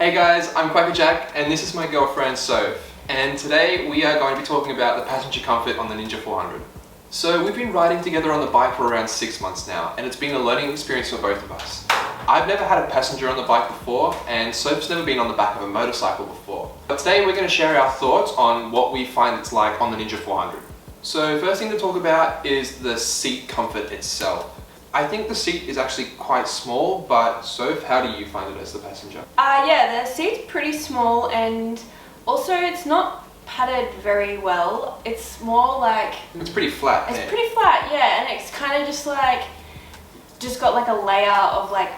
Hey guys, I'm Kwackajack and this is my girlfriend Sofe, and today we are going to be talking about the passenger comfort on the Ninja 400. So we've been riding together on the bike for around 6 months now, and it's been a learning experience for both of us. I've never had a passenger on the bike before, and Sofe's never been on the back of a motorcycle before. But today we're going to share our thoughts on what we find it's like on the Ninja 400. So first thing to talk about is the seat comfort itself. I think the seat is actually quite small, but Sofe, how do you find it as the passenger? Yeah, the seat's pretty small, and also it's not padded very well. It's more like... It's pretty flat. It's pretty flat, yeah, and it's kind of just got like a layer of like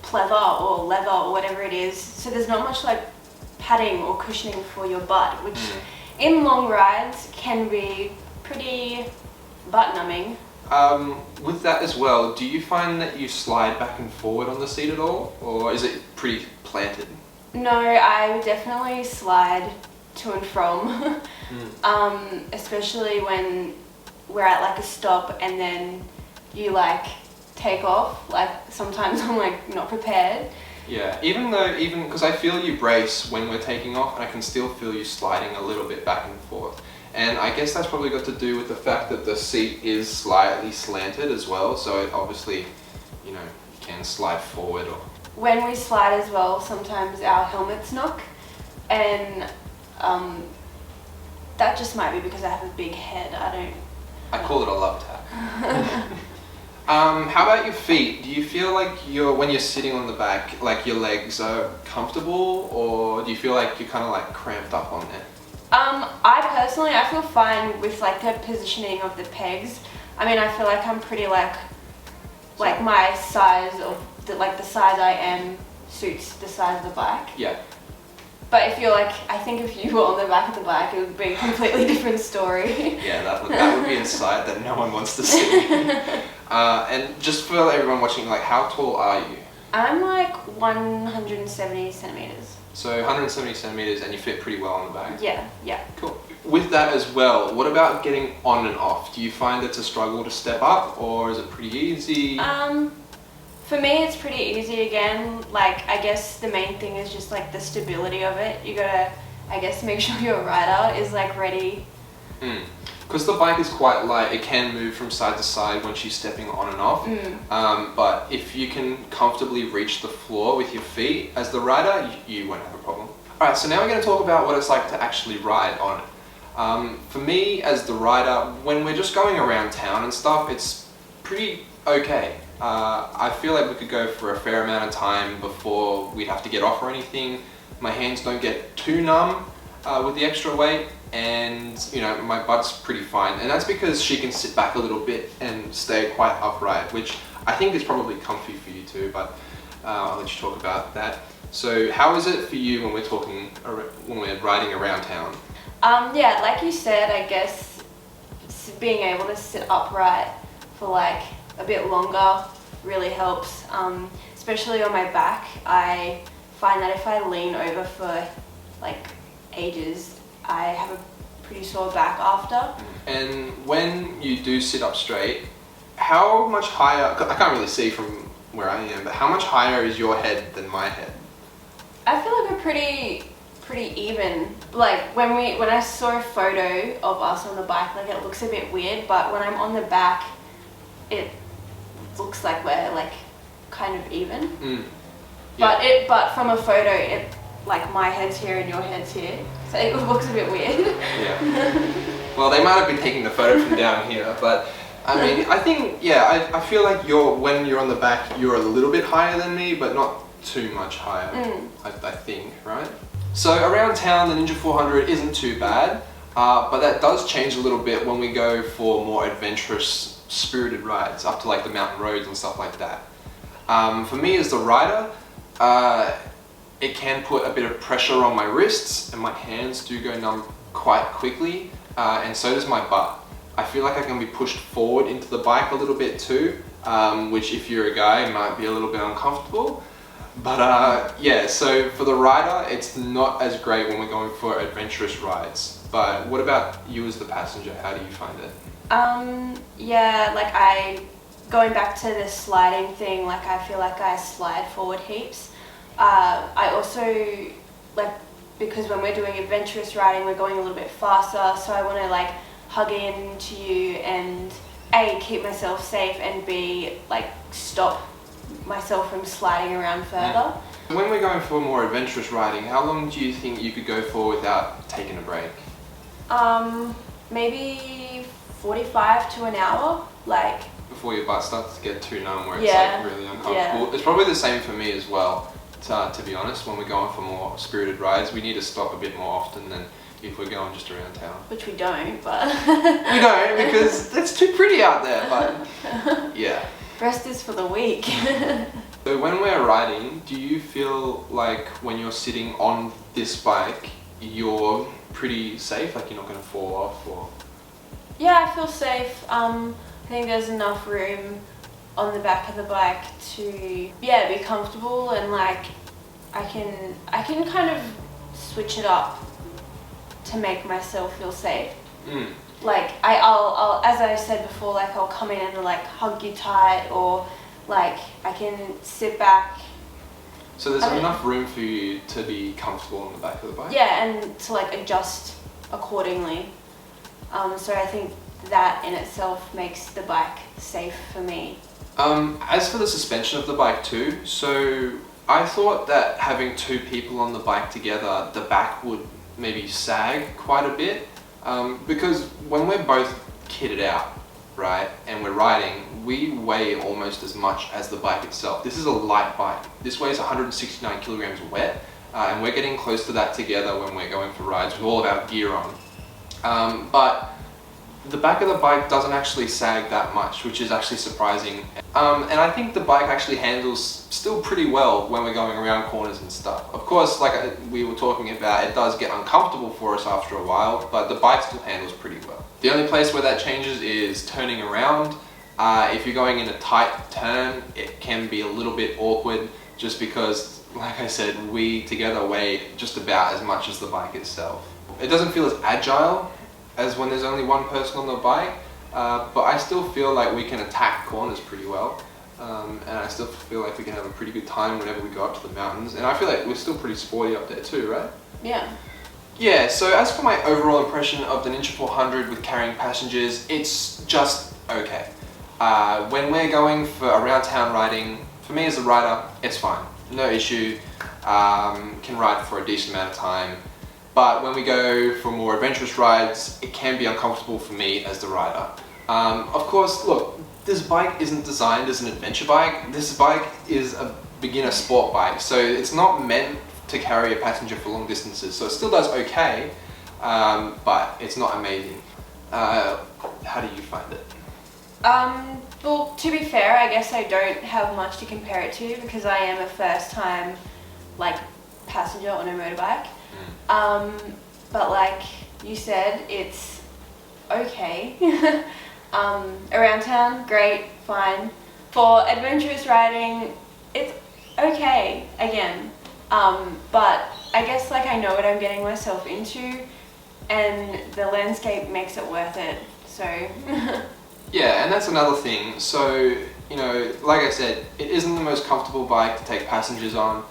pleather or leather or whatever it is. So there's not much like padding or cushioning for your butt, which in long rides can be pretty butt numbing. With that as well, do you find that you slide back and forward on the seat at all, or is it pretty planted? No, I would definitely slide to and from, especially when we're at like a stop and then you like take off. Like sometimes I'm like not prepared. Yeah, even because I feel you brace when we're taking off, and I can still feel you sliding a little bit back and forth. And I guess that's probably got to do with the fact that the seat is slightly slanted as well, so it obviously, you can slide forward. Or when we slide as well, sometimes our helmets knock, and that just might be because I have a big head. I call it a love tap. How about your feet? Do you feel like when you're sitting on the back, like your legs are comfortable, or do you feel like you're kind of like cramped up on there? I feel fine with like the positioning of the pegs. I mean, I feel like I'm pretty like my size of the size I am suits the size of the bike. Yeah. But I think if you were on the back of the bike, it would be a completely different story. Yeah, that would be a sight that no one wants to see. And just for everyone watching, like, how tall are you? I'm like 170 centimeters. So 170 centimeters, and you fit pretty well on the back. Yeah. Cool. With that as well, what about getting on and off? Do you find it's a struggle to step up, or is it pretty easy? For me, it's pretty easy again. Like, I guess the main thing is just like the stability of it. You gotta, I guess, make sure your rider is like ready. Because the bike is quite light, it can move from side to side when she's stepping on and off. But if you can comfortably reach the floor with your feet as the rider, you won't have a problem. Alright, so now we're going to talk about what it's like to actually ride on it. For me, as the rider, when we're just going around town and stuff, it's pretty okay. I feel like we could go for a fair amount of time before we'd have to get off or anything. My hands don't get too numb with the extra weight, and my butt's pretty fine, and that's because she can sit back a little bit and stay quite upright, which I think is probably comfy for you too, but I'll let you talk about that. So how is it for you when we're riding around town? Yeah, like you said, I guess being able to sit upright for like a bit longer really helps, especially on my back. I find that if I lean over for like ages, I have a pretty sore back after. And when you do sit up straight, how much higher, I can't really see from where I am, but how much higher is your head than my head? I feel like we're pretty even. Like when I saw a photo of us on the bike, like it looks a bit weird, but when I'm on the back, it looks like we're like kind of even. Yeah. But from a photo, like my head's here and your head's here, so it looks a bit weird. Yeah. Well, they might have been taking the photo from down here, but I mean, I think, yeah, I feel like when you're on the back, you're a little bit higher than me, but not too much higher, I think, right? So around town, the Ninja 400 isn't too bad, but that does change a little bit when we go for more adventurous, spirited rides, up to like the mountain roads and stuff like that. For me as the rider, it can put a bit of pressure on my wrists, and my hands do go numb quite quickly, and so does my butt. I feel like I can be pushed forward into the bike a little bit too, which if you're a guy might be a little bit uncomfortable. But yeah, so for the rider, it's not as great when we're going for adventurous rides. But what about you as the passenger? How do you find it? Yeah, like going back to the sliding thing, like I feel like I slide forward heaps. I also like, because when we're doing adventurous riding, we're going a little bit faster, so I want to like hug into you and A, keep myself safe, and B, like stop myself from sliding around further. When we're going for more adventurous riding, how long do you think you could go for without taking a break? Maybe 45 to an hour, like. Before your butt starts to get too numb where it's Yeah. like really uncomfortable. Yeah. It's probably the same for me as well, to be honest. When we're going for more spirited rides, we need to stop a bit more often than if we're going just around town. Which we don't, but... We don't, because it's too pretty out there, but yeah. Rest is for the weak. So when we're riding, do you feel like when you're sitting on this bike, you're pretty safe? Like you're not going to fall off or... Yeah, I feel safe. I think there's enough room on the back of the bike to, yeah, be comfortable, and like I can kind of switch it up to make myself feel safe. Like I'll as I said before, like I'll come in and like hug you tight, or like I can sit back. So there's enough room for you to be comfortable on the back of the bike? Yeah, and to like adjust accordingly. So I think that in itself makes the bike safe for me. As for the suspension of the bike too, so I thought that having two people on the bike together, the back would maybe sag quite a bit, because when we're both kitted out, right, and we're riding, we weigh almost as much as the bike itself. This is a light bike. This weighs 169 kilograms wet, and we're getting close to that together when we're going for rides with all of our gear on. But the back of the bike doesn't actually sag that much, which is actually surprising. And I think the bike actually handles still pretty well when we're going around corners and stuff. Of course, like we were talking about, it does get uncomfortable for us after a while, but the bike still handles pretty well. The only place where that changes is turning around. If you're going in a tight turn, it can be a little bit awkward, just because, like I said, we together weigh just about as much as the bike itself. It doesn't feel as agile as when there's only one person on the bike, but I still feel like we can attack corners pretty well, and I still feel like we can have a pretty good time whenever we go up to the mountains, and I feel like we're still pretty sporty up there too, right? Yeah. Yeah, so as for my overall impression of the Ninja 400 with carrying passengers, it's just okay. When we're going for around town riding, for me as a rider, it's fine, no issue, can ride for a decent amount of time. But when we go for more adventurous rides, it can be uncomfortable for me as the rider. Of course, look, this bike isn't designed as an adventure bike. This bike is a beginner sport bike, so it's not meant to carry a passenger for long distances. So it still does okay, but it's not amazing. How do you find it? Well, to be fair, I guess I don't have much to compare it to, because I am a first time like passenger on a motorbike. But like you said, it's okay. Around town, great, fine. For adventurous riding, it's okay, again. But I guess like I know what I'm getting myself into, and the landscape makes it worth it, so. Yeah, and that's another thing. So, you know, like I said, it isn't the most comfortable bike to take passengers on,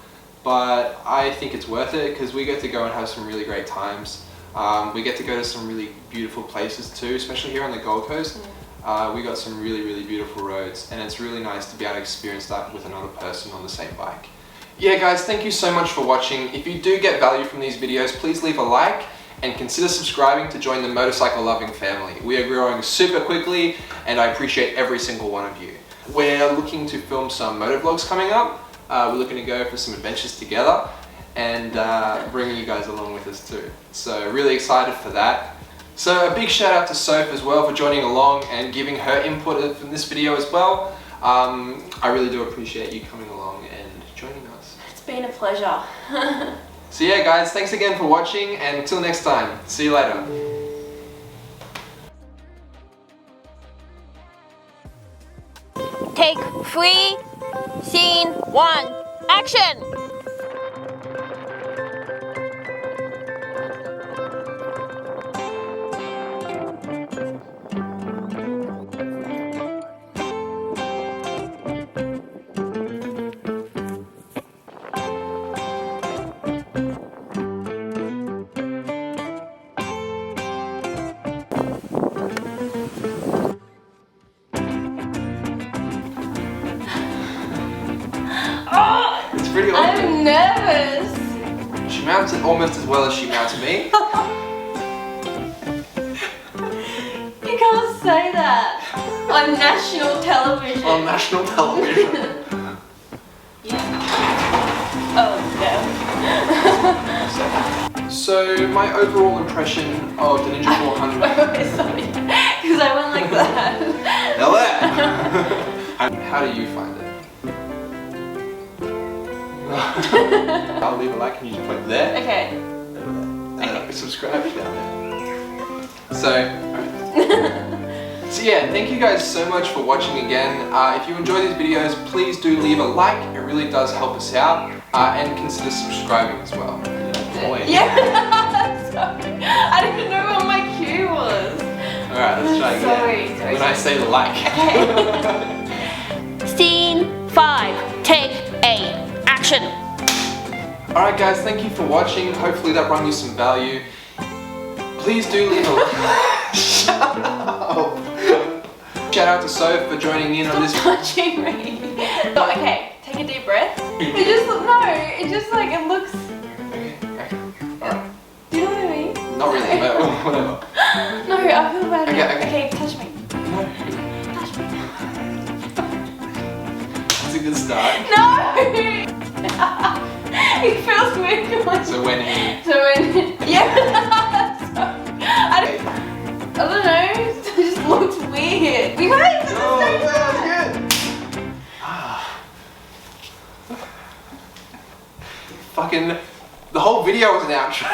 but I think it's worth it because we get to go and have some really great times. We get to go to some really beautiful places too, especially here on the Gold Coast. We got some really, really beautiful roads, and it's really nice to be able to experience that with another person on the same bike. Yeah guys, thank you so much for watching. If you do get value from these videos, please leave a like and consider subscribing to join the motorcycle loving family. We are growing super quickly, and I appreciate every single one of you. We're looking to film some motovlogs coming up. We're looking to go for some adventures together, and bringing you guys along with us too. So really excited for that. So a big shout out to Sofe as well for joining along and giving her input in this video as well. I really do appreciate you coming along and joining us. It's been a pleasure. So yeah guys, thanks again for watching, and until next time, see you later. Take 3, scene 1, action! mounts it almost as well as she mounts me. You can't say that on national television. On national television. Yeah. Oh no. So my overall impression of the Ninja 400. Sorry, because I went like that. Now there. How do you find it? I'll leave a like and you just put there. Okay. Subscribe down there. So yeah, thank you guys so much for watching again. If you enjoy these videos, please do leave a like. It really does help us out. And consider subscribing as well. Yeah. Sorry. I didn't know what my cue was. Alright, let's try again. Sorry. When I say the like. Okay. Scene 5, take A, action. Alright guys, thank you for watching. Hopefully that brought you some value. Please do leave a like. Shut up. Shout out to Sofe for joining in on this. Touching me. Oh, okay, take a deep breath. It just like it looks. Okay. Alright. Do you know what I mean? Not really, but whatever. No, I feel bad. Okay. Okay, touch me. No. Touch me. That's a good start. No. It feels weird. So when yeah. I don't know. It just looks weird. We went at the same time. That was good. Fucking, the whole video was an outro.